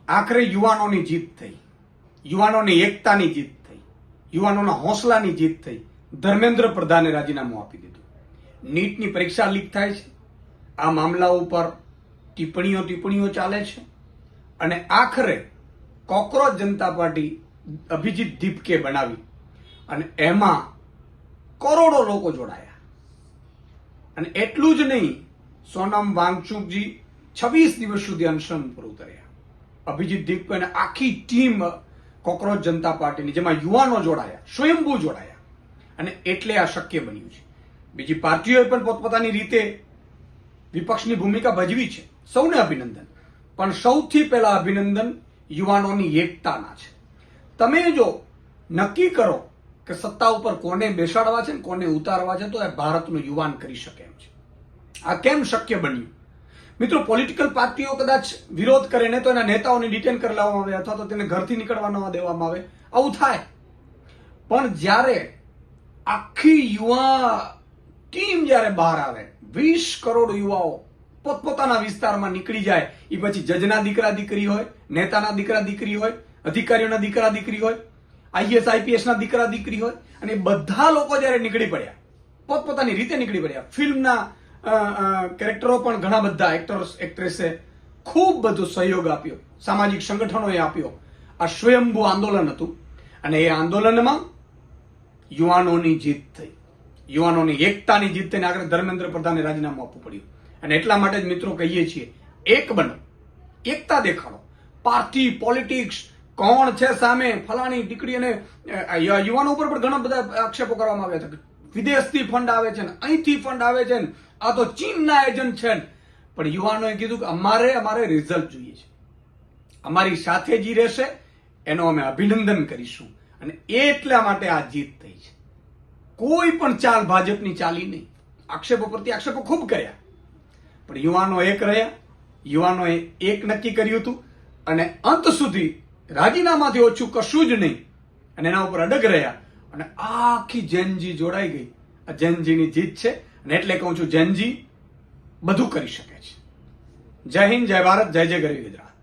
આખરે યુવાનોની જીત થઈ, યુવાનોની એકતાની જીત થઈ, યુવાનોના હોંસલાની જીત થઈ. ધર્મેન્દ્ર પ્રધાને રાજીનામું આપી દીધું. નીટની પરીક્ષા લીક થાય છે, આ મામલાઓ ઉપર ટિપ્પણીઓ ચાલે છે અને આખરે કોકરોચ જનતા પાર્ટી અભિજીત દીપકે બનાવી અને એમાં કરોડો લોકો જોડાયા. અને એટલું જ નહીં, સોનમ વાંગચુકજી 26 દિવસ સુધી અનશન પર ઉતર્યા. અભિજીત દીપકે અને આખી ટીમ કોકરોચ જનતા પાર્ટીની, જેમાં યુવાનો જોડાયા, સ્વયંભૂ જોડાયા અને એટલે આ શક્ય બન્યું છે. બીજી પાર્ટીઓએ પણ પોતપોતાની રીતે વિપક્ષની ભૂમિકા ભજવી છે. સૌને અભિનંદન, પણ સૌથી પહેલા અભિનંદન યુવાનોની એકતાના છે. તમે જો નક્કી કરો કે સત્તા ઉપર કોને બેસાડવા છે ને કોને ઉતારવા છે, તો એ ભારતનું યુવાન કરી શકે એમ છે. આ કેમ શક્ય બન્યું? મિત્રો, પોલિટિકલ પાર્ટીઓ કદાચ વિરોધ કરે ને તો એના નેતાઓને ડિટેન કરી લેવામાં આવે અથવા તો તેને ઘરથી નીકળવા ન દેવામાં આવે, આવું થાય. પણ જ્યારે આખી યુવા ટીમ જ્યારે બહાર આવે, 20 કરોડ યુવાઓ પોતપોતાના વિસ્તારમાં નીકળી જાય, એ પછી જજના દીકરા દીકરી હોય, નેતાના દીકરા દીકરી હોય, અધિકારીઓના દીકરા દીકરી હોય, આઈએસ આઈપીએસ ના દીકરા દીકરી હોય, અને બધા લોકો જ્યારે નીકળી પડ્યા, પોતપોતાની રીતે નીકળી પડ્યા. ફિલ્મના કેરેક્ટરો પણ ઘણા બધા એક્ટર્સ એક્ટ્રેસે ખૂબ બધો સહયોગ આપ્યો, સામાજિક સંગઠનોએ આપ્યો. આ સ્વયંભૂ આંદોલન હતું અને એ આંદોલનમાં યુવાનોની જીત થઈ, યુવાનોની એકતાની જીત થઈને આગળ ધર્મેન્દ્ર પ્રધાને રાજીનામું આપવું પડ્યું. અને એટલા માટે જ મિત્રો કહીએ છીએ, એક બનો, એકતા દેખાડો. પાર્ટી પોલિટિક્સ કોણ છે સામે, ફલાણી દીકરી, અને યુવાનો ઉપર પણ ઘણા બધા આક્ષેપો કરવામાં આવ્યા છે. વિદેશથી ફંડ આવે છે ને અહીંથી ફંડ આવે છે ને આ તો ચીનના એજન્ટ છે. પણ યુવાનોએ કીધું કે અમારે રિઝલ્ટ જોઈએ છે, અમારી સાથે જે રહેશે એનો અમે અભિનંદન કરીશું. અને એટલા માટે આ જીત થઈ છે. કોઈ પણ ચાલ ભાજપની ચાલી નહીં. આક્ષેપો પ્રત્યે આક્ષેપો ખૂબ કર્યા, પણ યુવાનો એક રહ્યા, યુવાનોએ એક નક્કી કર્યું હતું અને અંત સુધી રાજીનામાથી ઓછું કશું જ નહીં અને એના ઉપર અડગ રહ્યા અને આખી જેનજી જોડાઈ ગઈ. આ જેનજીની જીત છે અને એટલે કહું છું, જેનજી બધું કરી શકે છે. જય હિન્દ, જય ભારત, જય જય ગરવી ગુજરાત.